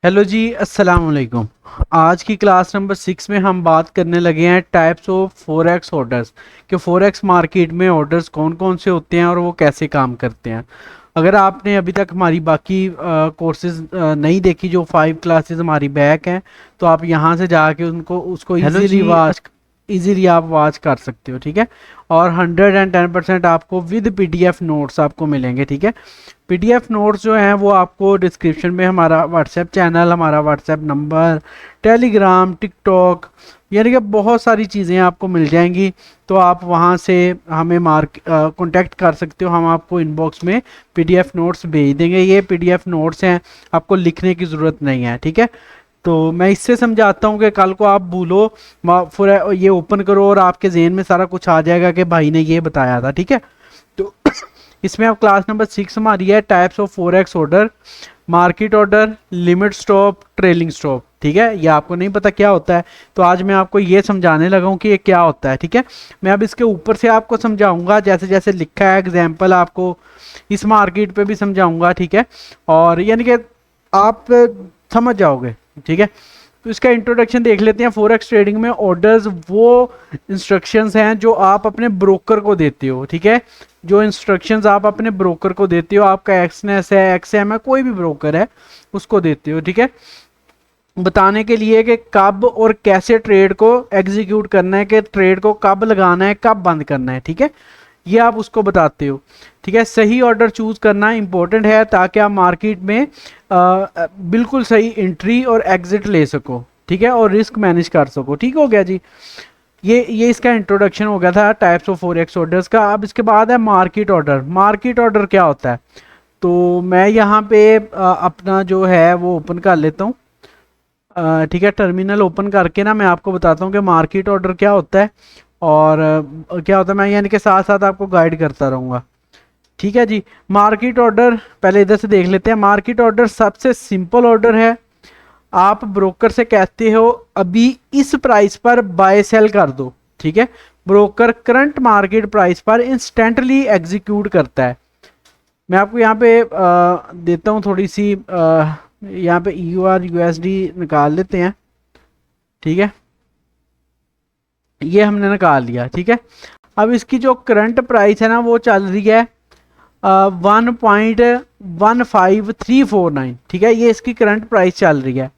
Hello जी, अस्सलाम वालेकुम। आज की क्लास नंबर 6 में हम बात करने लगे हैं टाइप्स ऑफ फॉरेक्स ऑर्डर्स कि फॉरेक्स मार्केट में ऑर्डर्स कौन कौन से होते हैं और वो कैसे काम करते हैं। अगर आपने अभी तक हमारी बाकी कोर्सेज नहीं देखी, जो 5 क्लासेस हमारी बैक हैं, तो आप यहाँ से जाके उनको उसको हेलो इजीली जी वाच इजीली आप वाच कर सकते हो, ठीक है। और 110% आपको विद पीडीएफ नोट्स आपको मिलेंगे, ठीक है। पीडीएफ नोट्स जो हैं वो आपको डिस्क्रिप्शन में हमारा व्हाट्सएप चैनल, हमारा व्हाट्सएप नंबर, टेलीग्राम, टिकटॉक, यानी कि बहुत सारी चीज़ें आपको मिल जाएंगी। तो आप वहाँ से हमें कांटेक्ट कर सकते हो। हम आपको इनबॉक्स में पीडीएफ नोट्स भेज देंगे। ये पीडीएफ नोट्स हैं, आपको लिखने की ज़रूरत नहीं है, ठीक है। तो मैं इससे समझाता हूँ कि कल को आप भूलो, फिर ये ओपन करो और आपके जहन में सारा कुछ आ जाएगा कि भाई ने ये बताया था, ठीक है। तो इसमें अब क्लास नंबर 6 हमारी है types of forex order, market order, limit stop, trailing stop, ठीक है। ये आपको नहीं पता क्या होता है, तो आज मैं आपको ये समझाने लगा हूँ कि ये क्या होता है, ठीक है। मैं अब इसके ऊपर से आपको समझाऊंगा, जैसे जैसे लिखा है एग्जाम्पल आपको इस मार्केट पे भी समझाऊंगा, ठीक है। और यानी कि आप समझ जाओगे, ठीक है। तो इसका इंट्रोडक्शन देख लेते हैं। फॉरेक्स ट्रेडिंग में ऑर्डर्स वो इंस्ट्रक्शंस हैं जो आप अपने ब्रोकर को देते हो, ठीक है। जो इंस्ट्रक्शंस आप अपने ब्रोकर को देते हो, आपका एक्सनेस है, एक्सएम है, कोई भी ब्रोकर है, उसको देते हो, ठीक है। बताने के लिए कि कब और कैसे ट्रेड को एग्जीक्यूट करना है, कि ट्रेड को कब लगाना है, कब बंद करना है, ठीक है। ये आप उसको बताते हो, ठीक है। सही ऑर्डर चूज करना इंपॉर्टेंट है ताकि आप मार्केट में बिल्कुल सही एंट्री और एग्जिट ले सको, ठीक है, और रिस्क मैनेज कर सको। ठीक हो गया जी। ये इसका इंट्रोडक्शन हो गया था टाइप्स ऑफ फॉरेक्स ऑर्डर्स का। अब इसके बाद है मार्केट ऑर्डर। मार्केट ऑर्डर क्या होता है, तो मैं यहाँ पे अपना जो है वो ओपन कर लेता हूँ, ठीक है। टर्मिनल ओपन करके ना मैं आपको बताता हूँ कि मार्केट ऑर्डर क्या होता है और क्या होता है। मैं यानी कि साथ साथ आपको गाइड करता रहूँगा, ठीक है जी। मार्केट ऑर्डर पहले इधर से देख लेते हैं। मार्केट ऑर्डर सबसे सिंपल ऑर्डर है। आप ब्रोकर से कहते हो अभी इस प्राइस पर बाय सेल कर दो, ठीक है। ब्रोकर करंट मार्केट प्राइस पर इंस्टेंटली एग्जीक्यूट करता है। मैं आपको यहाँ पे देता हूँ थोड़ी सी, यहाँ पे EUR USD निकाल लेते हैं, ठीक है। ये हमने निकाल लिया, ठीक है। अब इसकी जो करंट प्राइस है ना वो चल रही है 1.15349, ठीक है। ये इसकी करंट प्राइस चल रही है।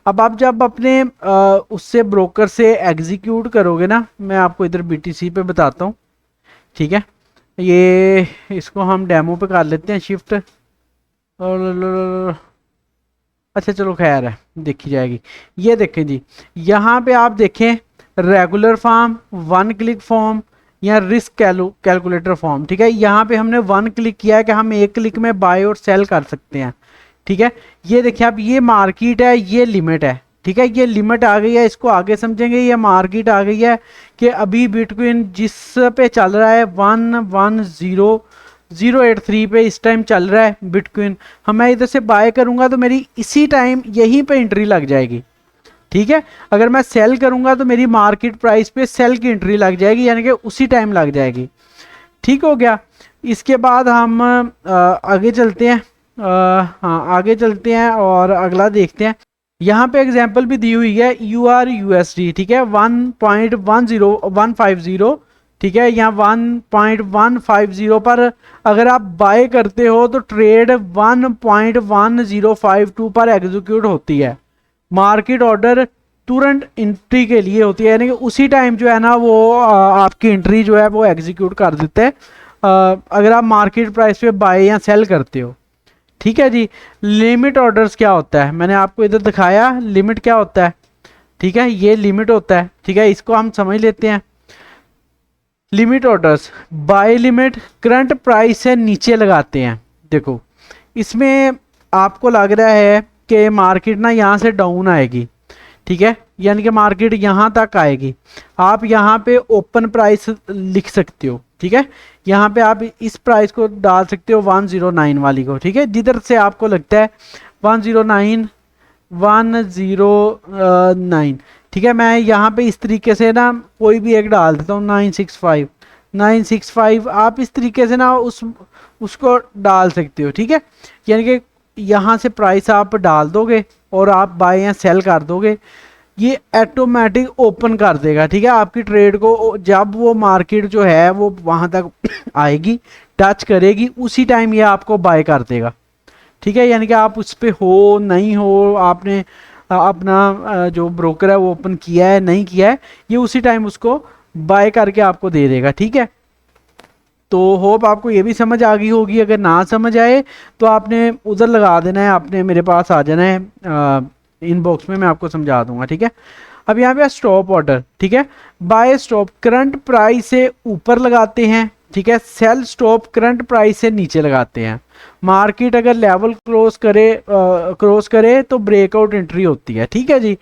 अब आप जब अपने उससे ब्रोकर से एग्जीक्यूट करोगे ना, मैं आपको इधर BTC पे बताता हूँ, ठीक है। ये इसको हम डेमो पे कर लेते हैं शिफ्ट, और अच्छा चलो खैर है, देखी जाएगी। ये देखें जी, यहाँ पे आप देखें regular form, one click form या रिस्क कैलकुलेटर फॉर्म, ठीक है। यहाँ पे हमने वन क्लिक किया है कि हम एक क्लिक में बाय और सेल कर सकते हैं, ठीक है। ये देखिए आप, ये मार्केट है, ये लिमिट है, ठीक है। ये लिमिट आ गई है, इसको आगे समझेंगे। ये मार्केट आ गई है कि अभी बिटकॉइन जिस पे चल रहा है 110083 पे इस टाइम चल रहा है बिटकॉइन। हम मैं इधर से बाय करूंगा तो मेरी इसी टाइम यहीं पे एंट्री लग जाएगी, ठीक है। अगर मैं सेल करूंगा तो मेरी मार्केट प्राइस पे सेल की एंट्री लग जाएगी, यानी कि उसी टाइम लग जाएगी। ठीक हो गया। इसके बाद हम आगे चलते हैं, हाँ आगे चलते हैं और अगला देखते हैं। यहाँ पे एग्जांपल भी दी हुई है EUR USD, ठीक है। 1.10150, ठीक है। यहाँ 1.150 पर अगर आप बाय करते हो तो ट्रेड 1.1052 पर एग्जीक्यूट होती है। मार्केट ऑर्डर तुरंत एंट्री के लिए होती है, यानी कि उसी टाइम जो है ना वो आपकी एंट्री जो है वो एग्जीक्यूट कर देते हैं अगर आप मार्केट प्राइस पे बाय या सेल करते हो, ठीक है जी। लिमिट ऑर्डर्स क्या होता है, मैंने आपको इधर दिखाया लिमिट क्या होता है, ठीक है। ये लिमिट होता है, ठीक है। इसको हम समझ लेते हैं। Limit orders by limit current price से नीचे लगाते हैं। देखो इसमें आपको लग रहा है कि मार्केट ना यहाँ से डाउन आएगी, ठीक है, यानी कि मार्केट यहाँ तक आएगी। आप यहाँ पे ओपन प्राइस लिख सकते हो, ठीक है। यहाँ पे आप इस प्राइस को डाल सकते हो 109 वाली को, ठीक है। जिधर से आपको लगता है 109 109, ठीक है। मैं यहाँ पे इस तरीके से ना कोई भी एक डाल देता हूँ 965 965। आप इस तरीके से ना उसको डाल सकते हो, ठीक है। यानी कि यहाँ से प्राइस आप डाल दोगे, और आप बाय या सेल कर दोगे, ये ऑटोमेटिक ओपन कर देगा, ठीक है, आपकी ट्रेड को। जब वो मार्केट जो है वो वहां तक आएगी, टच करेगी, उसी टाइम ये आपको बाय कर देगा, ठीक है। यानी कि आप उस पर हो नहीं हो, आपने अपना जो ब्रोकर है वो ओपन किया है नहीं किया है, ये उसी टाइम उसको बाय करके आपको दे देगा, ठीक है। तो होप आपको ये भी समझ आ गई होगी। अगर ना समझ आए तो आपने उधर लगा देना है, आपने मेरे पास आ जाना है इनबॉक्स में, मैं आपको समझा दूंगा, ठीक है। अब यहाँ पे स्टॉप ऑर्डर, ठीक है, बाय स्टॉप करंट प्राइस से ऊपर लगाते हैं, ठीक है, सेल स्टॉप करंट प्राइस से नीचे लगाते हैं। मार्केट अगर लेवल क्रॉस करे तो ब्रेकआउट एंट्री होती है, ठीक है जी।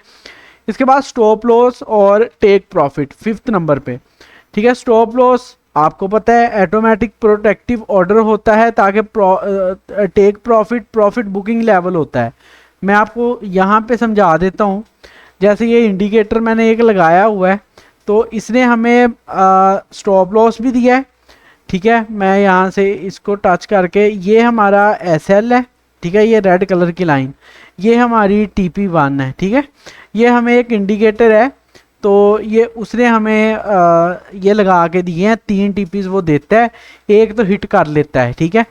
इसके बाद स्टॉप लॉस और टेक प्रॉफिट 5th नंबर पे, ठीक है। स्टॉप लॉस आपको पता है ऑटोमेटिक प्रोटेक्टिव ऑर्डर होता है, ताकि टेक प्रॉफिट बुकिंग लेवल होता है। मैं आपको यहाँ पे समझा देता हूँ। जैसे ये इंडिकेटर मैंने एक लगाया हुआ है, तो इसने हमें स्टॉप लॉस भी दिया है, ठीक है। मैं यहाँ से इसको टच करके, ये हमारा एसएल है, ठीक है, ये रेड कलर की लाइन, ये हमारी TP1 है, ठीक है। ये हमें एक इंडिकेटर है, तो ये उसने हमें ये लगा के दिए हैं, 3 TPs वो देता है, एक तो हिट कर लेता है, ठीक है।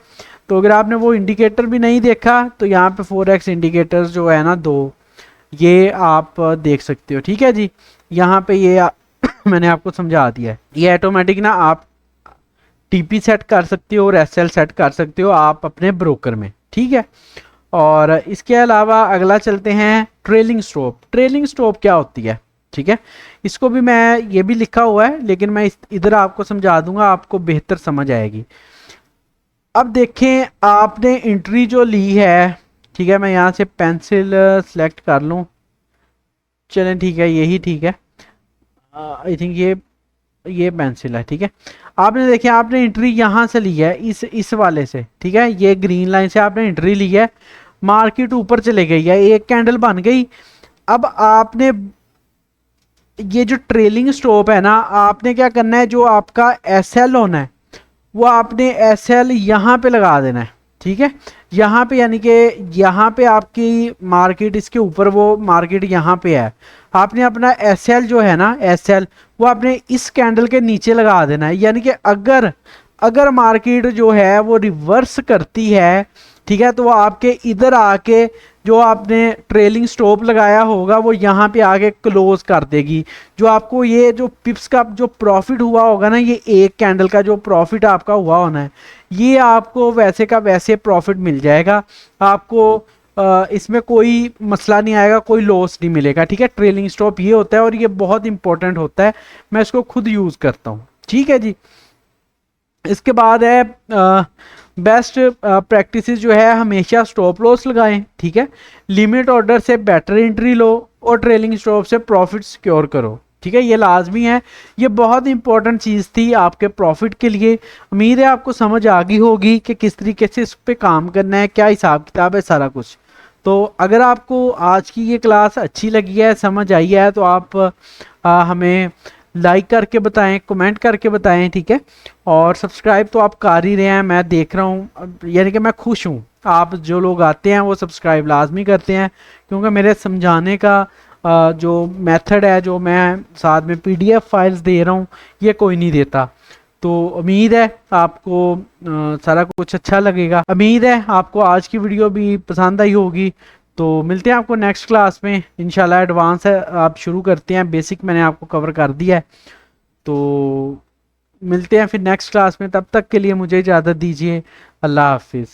तो अगर आपने वो इंडिकेटर भी नहीं देखा तो यहाँ पे फोरेक्स इंडिकेटर्स जो है ना 2, ये आप देख सकते हो, ठीक है जी। यहाँ पे ये मैंने आपको समझा दिया है। ये ऑटोमेटिक ना आप TP सेट कर सकते हो और SL सेट कर सकते हो आप अपने ब्रोकर में, ठीक है। और इसके अलावा अगला चलते हैं ट्रेलिंग स्टॉप। ट्रेलिंग स्टॉप क्या होती है, ठीक है, इसको भी मैं, ये भी लिखा हुआ है लेकिन मैं इधर आपको समझा दूंगा, आपको बेहतर समझ आएगी। अब देखें, आपने एंट्री जो ली है, ठीक है, मैं यहाँ से पेंसिल सेलेक्ट कर लूँ, चलें ठीक है, यही ठीक है, आई थिंक ये पेंसिल है, ठीक है। आपने देखिए, आपने एंट्री यहाँ से ली है, इस वाले से, ठीक है, ये ग्रीन लाइन से आपने एंट्री ली है, मार्केट ऊपर चले गई है, एक कैंडल बन गई। अब आपने ये जो ट्रेलिंग स्टॉप है ना, आपने क्या करना है, जो आपका SL होना है वो आपने SL यहाँ पे लगा देना है, ठीक है। यहाँ पे यानी कि यहाँ पे आपकी मार्केट, इसके ऊपर वो मार्केट यहाँ पे है, आपने अपना SL जो है ना, SL वो आपने इस कैंडल के नीचे लगा देना है। यानी कि अगर मार्केट जो है वो रिवर्स करती है, ठीक है, तो वो आपके इधर आके जो आपने ट्रेलिंग स्टॉप लगाया होगा वो यहाँ पे आके क्लोज कर देगी। जो आपको ये जो पिप्स का जो प्रॉफिट हुआ होगा ना, ये एक कैंडल का जो प्रॉफिट आपका हुआ होना है, ये आपको वैसे का वैसे प्रॉफिट मिल जाएगा। आपको इसमें कोई मसला नहीं आएगा, कोई लॉस नहीं मिलेगा, ठीक है। ट्रेलिंग स्टॉप ये होता है और ये बहुत इंपॉर्टेंट होता है, मैं इसको खुद यूज़ करता हूँ, ठीक है जी। इसके बाद है बेस्ट प्रैक्टिसेस जो है, हमेशा स्टॉप लॉस लगाएं, ठीक है, लिमिट ऑर्डर से बेटर एंट्री लो और ट्रेलिंग स्टॉप से प्रॉफिट सिक्योर करो, ठीक है, ये लाजमी है। ये बहुत इंपॉर्टेंट चीज़ थी आपके प्रॉफिट के लिए। उम्मीद है आपको समझ आ गई होगी कि किस तरीके से इस पे काम करना है, क्या हिसाब किताब है, सारा कुछ। तो अगर आपको आज की ये क्लास अच्छी लगी है, समझ आई है, तो आप हमें लाइक करके बताएं, कमेंट करके बताएं, ठीक है। और सब्सक्राइब तो आप कर ही रहे हैं, मैं देख रहा हूँ, यानी कि मैं खुश हूँ, आप जो लोग आते हैं वो सब्सक्राइब लाजमी करते हैं, क्योंकि मेरे समझाने का जो मेथड है, जो मैं साथ में PDF फाइल्स दे रहा हूँ, ये कोई नहीं देता। तो उम्मीद है आपको सारा कुछ अच्छा लगेगा। उम्मीद है आपको आज की वीडियो भी पसंद आई होगी। तो मिलते हैं आपको नेक्स्ट क्लास में इंशाल्लाह। एडवांस है, आप शुरू करते हैं, बेसिक मैंने आपको कवर कर दिया है। तो मिलते हैं फिर नेक्स्ट क्लास में, तब तक के लिए मुझे इजाज़त दीजिए। अल्लाह हाफिज़।